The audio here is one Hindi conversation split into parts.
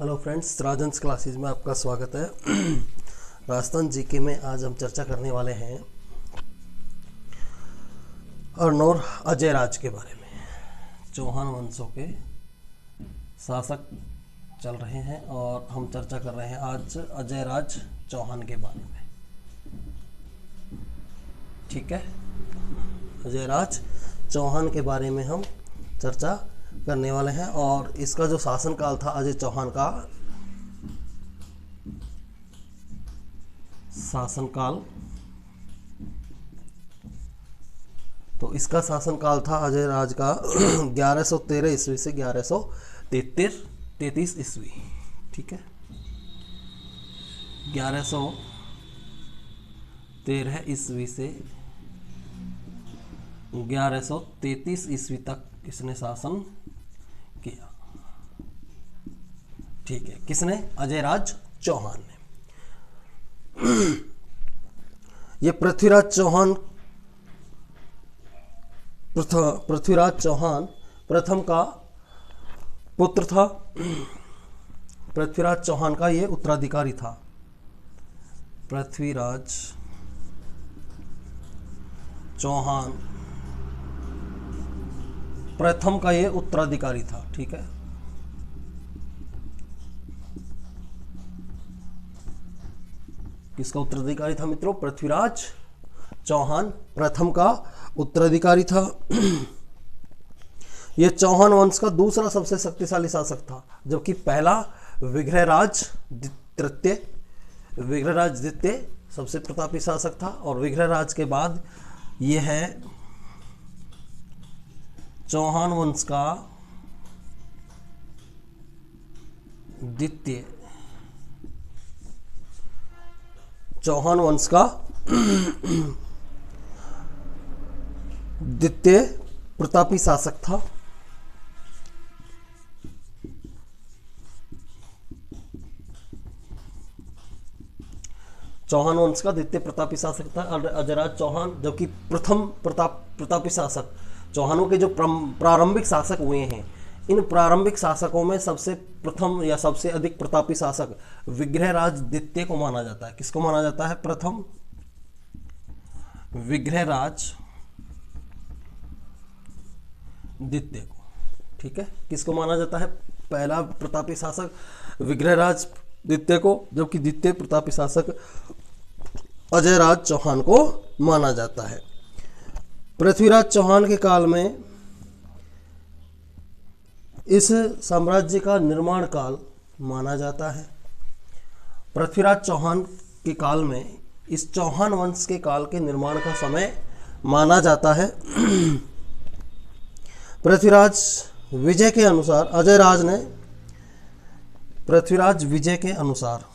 हेलो फ्रेंड्स, राजंस क्लासेस में आपका स्वागत है। राजस्थान जीके में आज हम चर्चा करने वाले हैं अर्नोर अजय राज के बारे में। चौहान वंशों के शासक चल रहे हैं और हम चर्चा कर रहे हैं आज अजय राज चौहान के बारे में। ठीक है, अजय राज चौहान के बारे में हम चर्चा करने वाले हैं। और इसका जो शासनकाल था अजय चौहान का शासनकाल, तो इसका शासनकाल था अजय राज का 1113 ईस्वी से 1133 ईस्वी। ठीक है, 1113 ईस्वी से 1133 ईस्वी तक किसने शासन किया? ठीक है, किसने? अजय राज चौहान ने। ये पृथ्वीराज चौहान प्रथम का पुत्र था। पृथ्वीराज चौहान का ये उत्तराधिकारी था। पृथ्वीराज चौहान प्रथम का ये उत्तराधिकारी था। ठीक है, किसका उत्तराधिकारी था मित्रों? पृथ्वीराज चौहान प्रथम का उत्तराधिकारी था। यह चौहान वंश का दूसरा सबसे शक्तिशाली शासक था, जबकि पहला विग्रहराज द्वितीय सबसे प्रतापी शासक था। और विग्रहराज के बाद यह है चौहान वंश का द्वितीय प्रतापी शासक था। चौहान वंश का द्वितीय प्रतापी शासक था अजयराज चौहान, जबकि प्रथम प्रतापी शासक चौहानों के जो प्रारंभिक शासक हुए हैं, इन प्रारंभिक शासकों में सबसे प्रथम या सबसे अधिक प्रतापी शासक विग्रहराज द्वितीय को माना जाता है। किसको माना जाता है? प्रथम विग्रहराज द्वितीय को। ठीक है, किसको माना जाता है? पहला प्रतापी शासक विग्रहराज द्वितीय को, जबकि द्वितीय प्रतापी शासक अजयराज चौहान को माना जाता है। पृथ्वीराज चौहान के काल में इस साम्राज्य का निर्माण काल माना जाता है। पृथ्वीराज चौहान के काल में इस चौहान वंश के काल के निर्माण का समय माना जाता है। पृथ्वीराज विजय के अनुसार अजय राज ने पृथ्वीराज विजय के अनुसार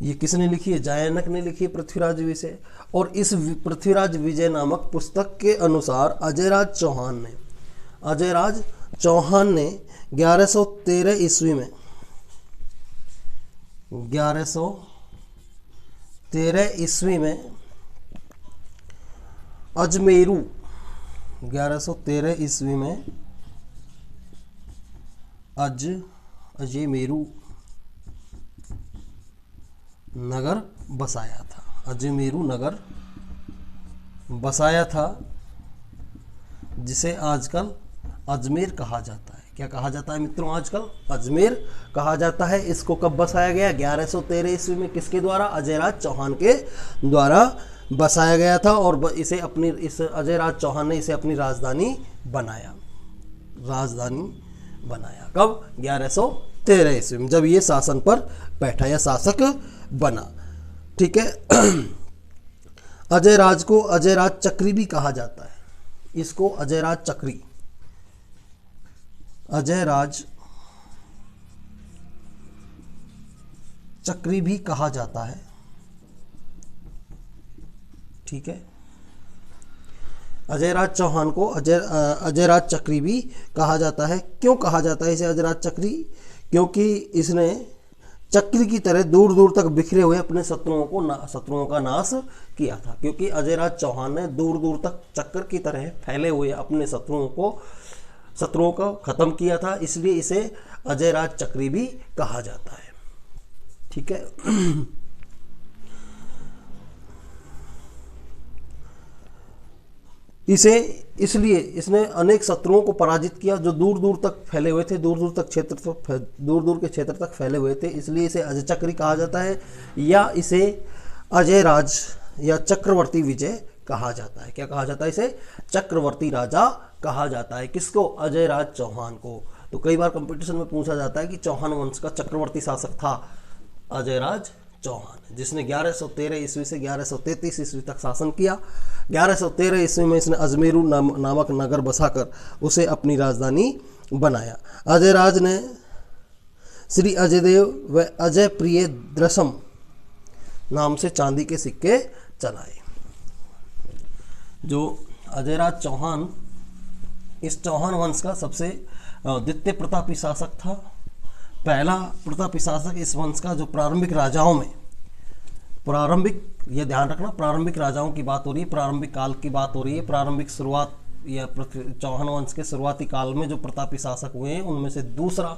ये किसने लिखी है? जायनक ने लिखी है पृथ्वीराज विजय। और इस पृथ्वीराज विजय नामक पुस्तक के अनुसार अजयराज चौहान ने 1113 ईस्वी में 1113 ईस्वी में अजमेरू 1113 ईस्वी में अजमेरू नगर बसाया था। अजमेरू नगर बसाया था, जिसे आजकल अजमेर कहा जाता है। क्या कहा जाता है मित्रों? आजकल अजमेर कहा जाता है। इसको कब बसाया गया? 1113 ईस्वी में। किसके द्वारा? अजयराज चौहान के द्वारा बसाया गया था। और इस अजयराज चौहान ने इसे अपनी राजधानी बनाया। कब? 1113 ईस्वी में, जब ये शासन पर बैठा या शासक बना। ठीक है, अजयराज को अजयराज चक्री भी कहा जाता है। इसको अजयराज चक्री भी कहा जाता है। ठीक है, अजयराज चौहान को अजयराज चक्री भी कहा जाता है। क्यों कहा जाता है इसे अजयराज चक्री? क्योंकि इसने चक्र की तरह दूर दूर तक बिखरे हुए अपने शत्रुओं का नाश किया था। क्योंकि अजयराज चौहान ने दूर दूर तक चक्र की तरह फैले हुए अपने शत्रुओं को खत्म किया था, इसलिए इसे अजयराज चक्री भी कहा जाता है। ठीक है। इसलिए इसने अनेक शत्रुओं को पराजित किया जो दूर दूर तक फैले हुए थे, दूर दूर के क्षेत्र तक फैले हुए थे, इसलिए इसे अजय चक्री कहा जाता है, या इसे अजयराज या चक्रवर्ती विजय कहा जाता है। क्या कहा जाता है? इसे चक्रवर्ती राजा कहा जाता है। किसको? अजयराज चौहान को। तो कई बार कंपटीशन में पूछा जाता है कि चौहान वंश का चक्रवर्ती शासक था अजयराज चौहान, जिसने 1113 ईस्वी से 1133 ईस्वी तक शासन किया। 1113 ईस्वी में इसने अजमेरू नामक नगर बसाकर उसे अपनी राजधानी बनाया। अजयराज ने श्री अजयदेव व अजय प्रिय द्रसम नाम से चांदी के सिक्के चलाए। जो अजयराज चौहान इस चौहान वंश का सबसे द्वितीय प्रतापी शासक था। पहला प्रतापी शासक इस वंश का जो प्रारंभिक राजाओं में, ये ध्यान रखना, प्रारंभिक राजाओं की बात हो रही है, प्रारंभिक काल की बात हो रही है। प्रारंभिक शुरुआत या चौहान वंश के शुरुआती काल में जो प्रतापी शासक हुए हैं उनमें से दूसरा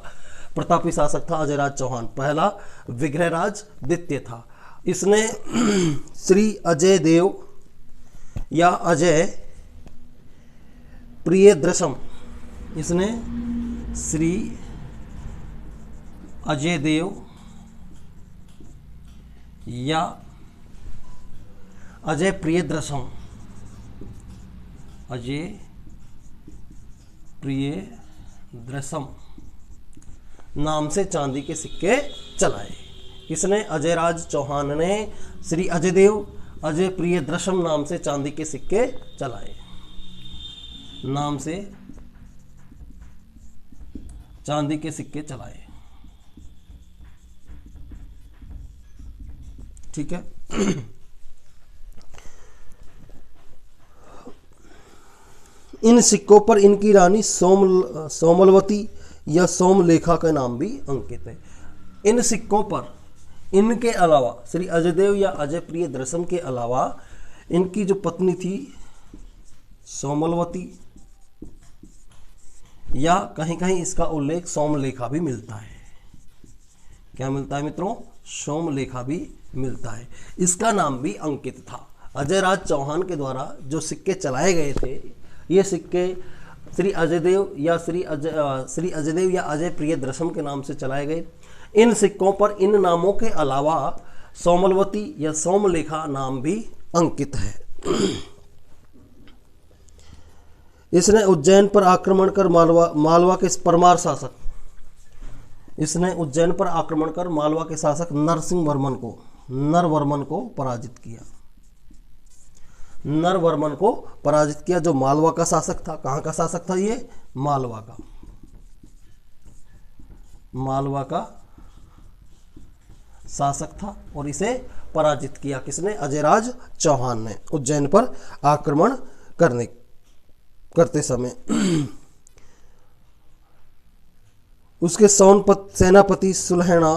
प्रतापी शासक था अजयराज चौहान। पहला विग्रहराज द्वितीय था। इसने श्री अजय देव या अजय प्रिय द्रसम, इसने श्री अजय देव या अजय प्रिय द्रसम, अजय प्रिय द्रसम नाम से चांदी के सिक्के चलाए। किसने? अजयराज चौहान ने श्री अजयदेव अजय प्रिय द्रसम नाम से चांदी के सिक्के चलाए, नाम से चांदी के सिक्के चलाए। ठीक है। इन सिक्कों पर इनकी रानी सोमलवती या सोमलेखा का नाम भी अंकित है। इन सिक्कों पर इनके अलावा श्री अजयदेव या अजय प्रिय द्रसम के अलावा इनकी जो पत्नी थी सोमलवती, या कहीं कहीं इसका उल्लेख सोमलेखा भी मिलता है। क्या मिलता है मित्रों? सोमलेखा भी मिलता है। इसका नाम भी अंकित था। अजयराज चौहान के द्वारा जो सिक्के चलाए गए थे, ये सिक्के श्री अजयदेव या अजय प्रिय द्रसम के नाम से चलाए गए। इन सिक्कों पर इन नामों के अलावा सोमलवती या सोमलेखा नाम भी अंकित है। इसने उज्जैन पर आक्रमण कर मालवा के परमार शासक, इसने उज्जैन पर आक्रमण कर मालवा के शासक नरवर्मन को पराजित किया। नरवर्मन को पराजित किया, जो मालवा का शासक था। कहाँ का शासक था ये? मालवा का। मालवा का शासक था और इसे पराजित किया किसने? अजयराज चौहान ने उज्जैन पर आक्रमण करते समय। उसके सेनापति सुल्हाना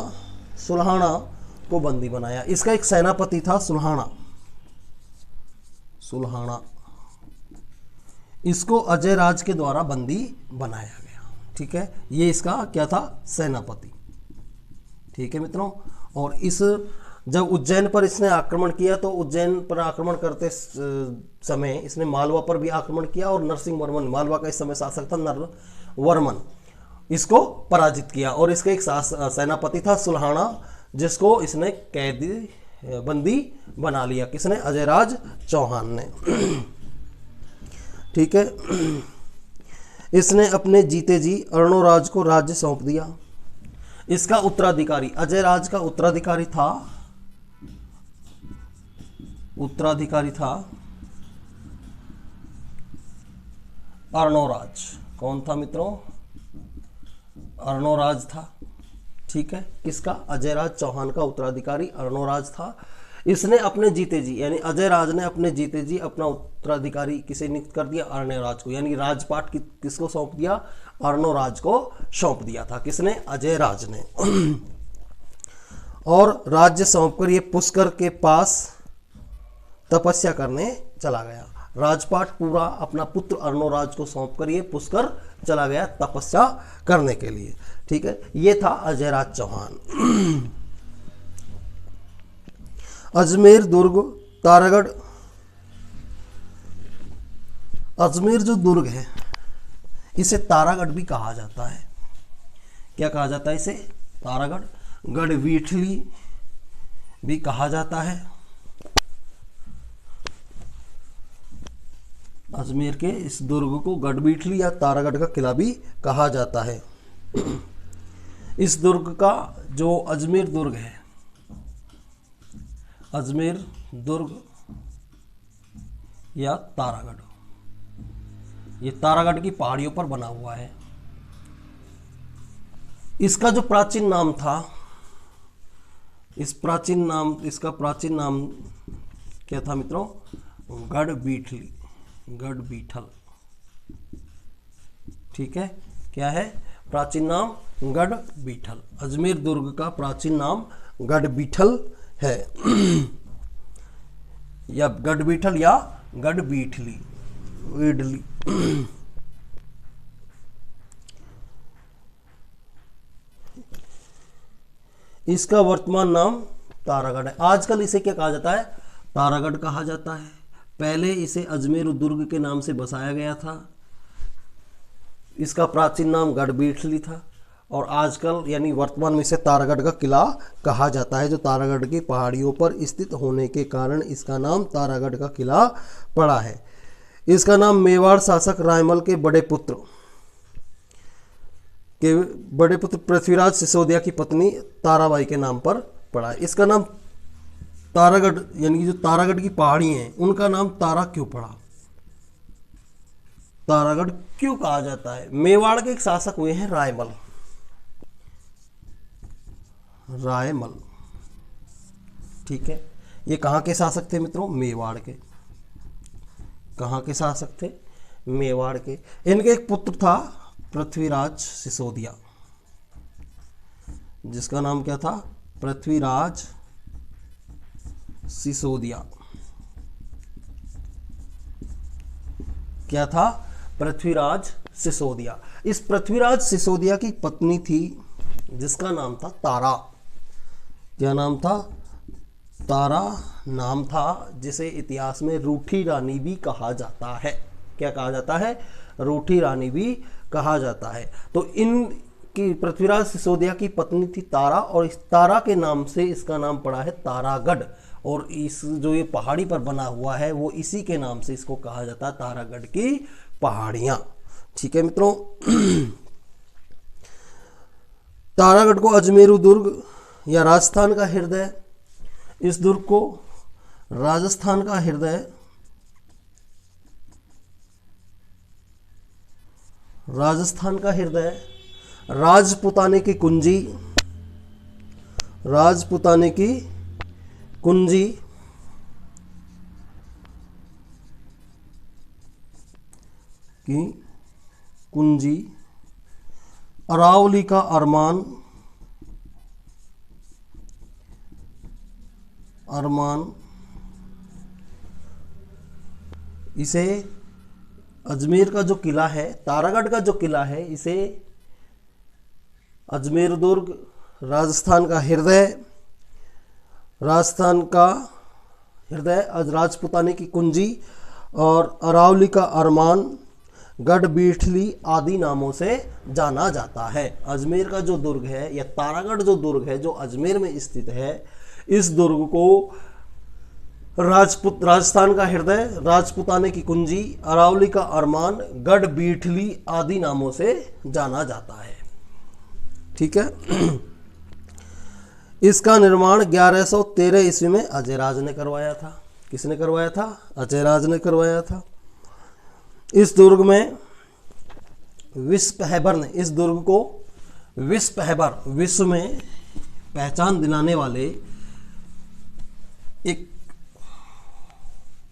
को बंदी बनाया। इसका एक सेनापति था सुल्हाना, इसको अजयराज के द्वारा बंदी बनाया गया। ठीक है, ये इसका क्या था? सेनापति। ठीक है मित्रों। और जब उज्जैन पर इसने आक्रमण किया तो उज्जैन पर आक्रमण करते समय इसने मालवा पर भी आक्रमण किया और नरसिंह वर्मन, मालवा का इस समय शासक था नरवर्मन, इसको पराजित किया। और इसका एक सेनापति था सुल्हाना, जिसको इसने बंदी बना लिया। किसने? अजयराज चौहान ने। ठीक है। इसने अपने जीते जी अर्णोराज को राज्य सौंप दिया। इसका उत्तराधिकारी, अजयराज का उत्तराधिकारी था अर्णोराज। कौन था मित्रों? अर्णोराज था। ठीक है, किसका? अजयराज चौहान का उत्तराधिकारी अर्णोराज था। इसने अपने जीते जी यानी अजयराज ने अपने जीते जी अपना उत्तराधिकारी किसे नियुक्त कर दिया? अर्णोराज को। यानी राजपाट किसको सौंप दिया? अर्णोराज को सौंप दिया था। किसने? अजयराज ने। और राज्य सौंपकर ये पुष्कर के पास तपस्या करने चला गया। राजपाट पूरा अपना पुत्र अर्णोराज को सौंपकर ये पुष्कर चला गया तपस्या करने के लिए। ठीक है, ये था अजयराज चौहान। अजमेर दुर्ग, तारागढ़। अजमेर जो दुर्ग है इसे तारागढ़ भी कहा जाता है। क्या कहा जाता है इसे? तारागढ़। गढ़वीठली भी कहा जाता है। अजमेर के इस दुर्ग को गढ़वीठली या तारागढ़ का किला भी कहा जाता है। इस दुर्ग का जो अजमेर दुर्ग है, अजमेर दुर्ग या तारागढ़, ये तारागढ़ की पहाड़ियों पर बना हुआ है। इसका जो प्राचीन नाम था, इसका प्राचीन नाम क्या था मित्रों? गढ़बीठली, गढ़बीठल। ठीक है, क्या है प्राचीन नाम? गढ़बीठल। अजमेर दुर्ग का प्राचीन नाम गढ़बीठल है या गढ़बीठल या गढ़बीठली, इडली। इसका वर्तमान नाम तारागढ़ है। आजकल इसे क्या कहा जाता है? तारागढ़ कहा जाता है। पहले इसे अजमेर दुर्ग के नाम से बसाया गया था। इसका प्राचीन नाम गढ़बीठली था और आजकल यानी वर्तमान में इसे तारागढ़ का किला कहा जाता है, जो तारागढ़ की पहाड़ियों पर स्थित होने के कारण इसका नाम तारागढ़ का किला पड़ा है। इसका नाम मेवाड़ शासक रायमल के बड़े पुत्र पृथ्वीराज सिसोदिया की पत्नी ताराबाई के नाम पर पड़ा है। इसका नाम तारागढ़ यानी कि जो तारागढ़ की पहाड़ी हैं उनका नाम तारा क्यों पड़ा? तारागढ़ क्यों कहा जाता है? मेवाड़ के एक शासक हुए हैं रायमल, रायमल। ठीक है, ये कहाँ के शासक थे मित्रों? मेवाड़ के। कहाँ के शासक थे? मेवाड़ के। इनके एक पुत्र था पृथ्वीराज सिसोदिया, जिसका नाम क्या था? पृथ्वीराज सिसोदिया। क्या था? पृथ्वीराज सिसोदिया। इस पृथ्वीराज सिसोदिया की पत्नी थी जिसका नाम था तारा। क्या नाम था? तारा नाम था, जिसे इतिहास में रूठी रानी भी कहा जाता है। क्या कहा जाता है? रूठी रानी भी कहा जाता है। तो इनकी पृथ्वीराज सिसोदिया की पत्नी थी तारा और इस तारा के नाम से इसका नाम पड़ा है तारागढ़। और इस जो ये पहाड़ी पर बना हुआ है वो इसी के नाम से इसको कहा जाता है तारागढ़ की पहाड़ियां। ठीक है मित्रों, तारागढ़ को अजमेरू दुर्ग या राजस्थान का हृदय, इस दुर्ग को राजस्थान का हृदय, राजस्थान का हृदय, राजपुताने की कुंजी, राजपुताने की कुंजी, की कुंजी, अरावली का अरमान, अरमान। इसे अजमेर का जो किला है, तारागढ़ का जो किला है, इसे अजमेर दुर्ग, राजस्थान का हृदय, राजस्थान का हृदय, राजपुताने की कुंजी और अरावली का अरमान, गढ़बीठली आदि नामों से जाना जाता है। अजमेर का जो दुर्ग है या तारागढ़ जो दुर्ग है जो अजमेर में स्थित है, इस दुर्ग को राजस्थान का हृदय, राजपुताने की कुंजी, अरावली का अरमान, गढ़बीठली आदि नामों से जाना जाता है। ठीक है, इसका निर्माण 1113 ईस्वी में अजयराज ने करवाया था। किसने करवाया था? अजयराज ने करवाया था। इस दुर्ग में विश्वपहबर ने इस दुर्ग को विश्वपहबर, विश्व में पहचान दिलाने वाले एक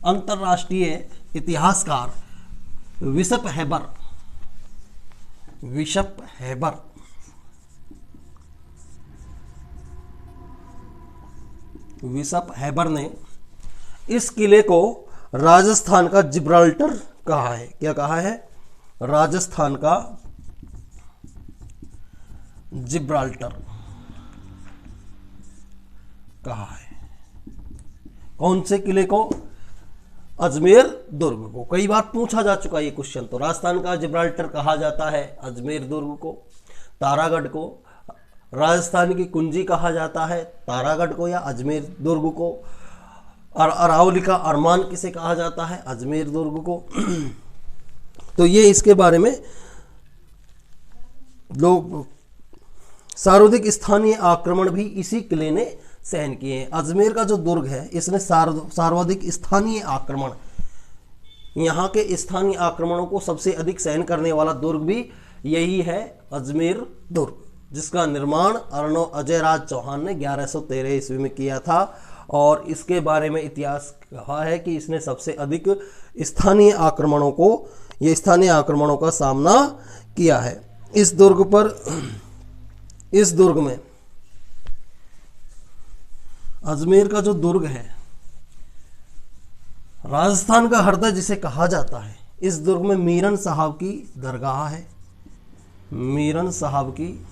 अंतरराष्ट्रीय इतिहासकार विश्वपहबर बिशप हैबर ने इस किले को राजस्थान का जिब्राल्टर कहा है। क्या कहा है? राजस्थान का जिब्राल्टर कहा है। कौन से किले को? अजमेर दुर्ग को। कई बार पूछा जा चुका ये क्वेश्चन। तो राजस्थान का जिब्राल्टर कहा जाता है अजमेर दुर्ग को। तारागढ़ को राजस्थान की कुंजी कहा जाता है, तारागढ़ को या अजमेर दुर्ग को। और अरावली का अरमान किसे कहा जाता है? अजमेर दुर्ग को। तो ये इसके बारे में लोग सर्वाधिक स्थानीय आक्रमण भी इसी किले ने सहन किए हैं। अजमेर का जो दुर्ग है इसने सर्वाधिक स्थानीय आक्रमण, यहाँ के स्थानीय आक्रमणों को सबसे अधिक सहन करने वाला दुर्ग भी यही है, अजमेर दुर्ग, जिसका निर्माण अर्णव अजयराज चौहान ने 1113 ईस्वी में किया था। और इसके बारे में इतिहास कहा है कि इसने सबसे अधिक स्थानीय आक्रमणों का सामना किया है। इस दुर्ग में अजमेर का जो दुर्ग है, राजस्थान का हृदय जिसे कहा जाता है, इस दुर्ग में मीरन साहब की दरगाह है। मीरन साहब की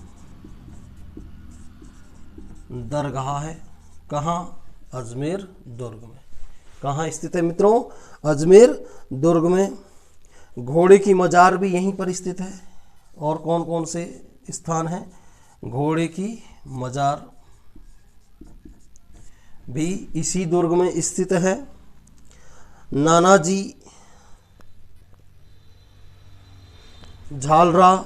दरगाह है। कहाँ? अजमेर दुर्ग में। कहाँ स्थित है मित्रों? अजमेर दुर्ग में। घोड़े की मजार भी यहीं पर स्थित है। और कौन कौन से स्थान हैं? घोड़े की मजार भी इसी दुर्ग में स्थित है। नानाजी झालरा,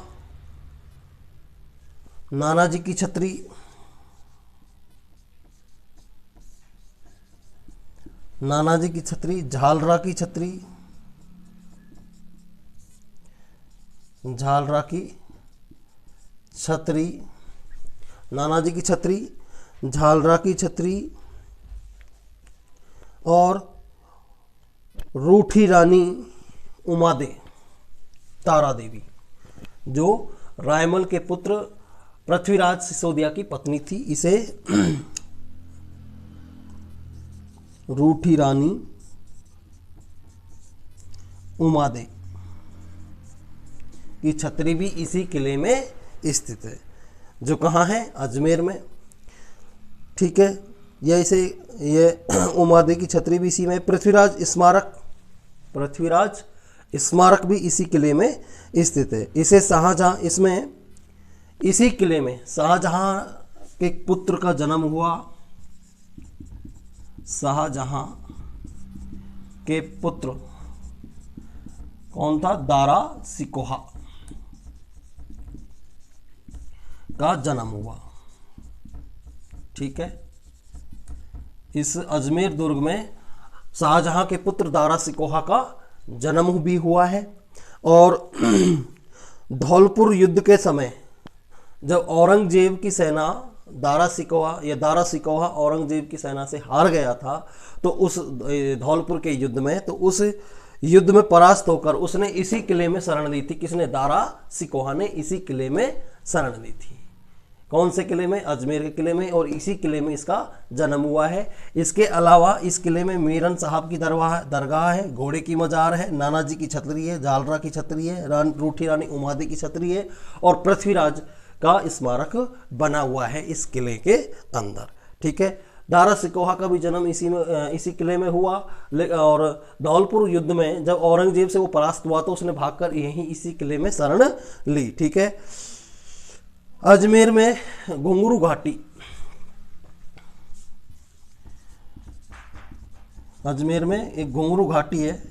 नानाजी की छतरी, नानाजी की छतरी, झालरा की छतरी, झालरा की छतरी, नानाजी की छतरी, झालरा की छतरी और रूठी रानी उमादे तारा देवी, जो रायमल के पुत्र पृथ्वीराज सिसोदिया की पत्नी थी, इसे रूठी रानी उमादे की छतरी भी इसी किले में स्थित है, जो कहाँ है? अजमेर में। ठीक है, ये उमादे की छतरी भी इसी में। पृथ्वीराज स्मारक भी इसी किले में स्थित है। इसी किले में शाहजहां के पुत्र का जन्म हुआ। शाहजहां के पुत्र कौन था? दारा सिकोहा का जन्म हुआ। ठीक है, इस अजमेर दुर्ग में शाहजहां के पुत्र दारा सिकोहा का जन्म भी हुआ है। और धौलपुर युद्ध के समय जब औरंगजेब की सेना दारा सिकोहा औरंगजेब की सेना से हार गया था, तो उस धौलपुर के युद्ध में, तो उस युद्ध में परास्त होकर उसने इसी किले में शरण ली थी। किसने? दारा सिकोहा ने इसी किले में शरण ली थी। कौन से किले में? अजमेर के किले में। और इसी किले में इसका जन्म हुआ है। इसके अलावा इस किले में मीरन साहब की दरगाह है, घोड़े की मजार है, नानाजी की छतरी है, झालरा की छतरी है, रूठी रानी उमादे की छतरी है और पृथ्वीराज का स्मारक बना हुआ है इस किले के अंदर। ठीक है, दारा सिकोहा का भी जन्म इसी किले में हुआ। और धौलपुर युद्ध में जब औरंगजेब से वो परास्त हुआ तो उसने भागकर यहीं इसी किले में शरण ली। ठीक है, अजमेर में घुंगरू घाटी, अजमेर में एक घुंगरू घाटी है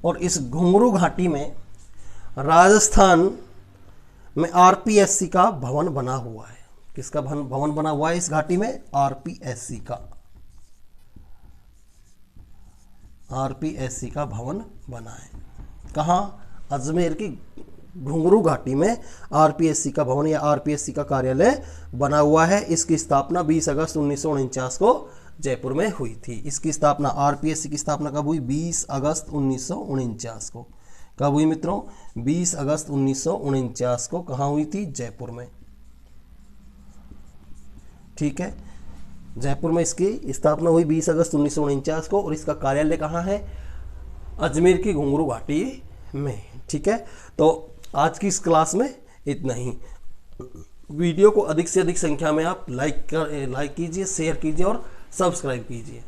और इस घुंगरू घाटी में राजस्थान में आरपीएससी का भवन बना हुआ है। किसका भवन बना हुआ है इस घाटी में? आरपीएससी का। आरपीएससी का भवन बना है। कहाँ? अजमेर की घुंगरू घाटी में आरपीएससी का भवन या आरपीएससी का कार्यालय बना हुआ है। इसकी स्थापना 20 अगस्त 1949 को जयपुर में हुई थी। इसकी स्थापना, आरपीएससी की स्थापना कब हुई? 20 अगस्त 1949 को। कब हुई मित्रों? 20 अगस्त 1949 को। कहाँ हुई थी? जयपुर में। ठीक है, जयपुर में इसकी स्थापना हुई 20 अगस्त 1949 को, और इसका कार्यालय कहाँ है? अजमेर की घुंघरू घाटी में। ठीक है, तो आज की इस क्लास में इतना ही। वीडियो को अधिक से अधिक संख्या में आप लाइक कीजिए, शेयर कीजिए और सब्सक्राइब कीजिए।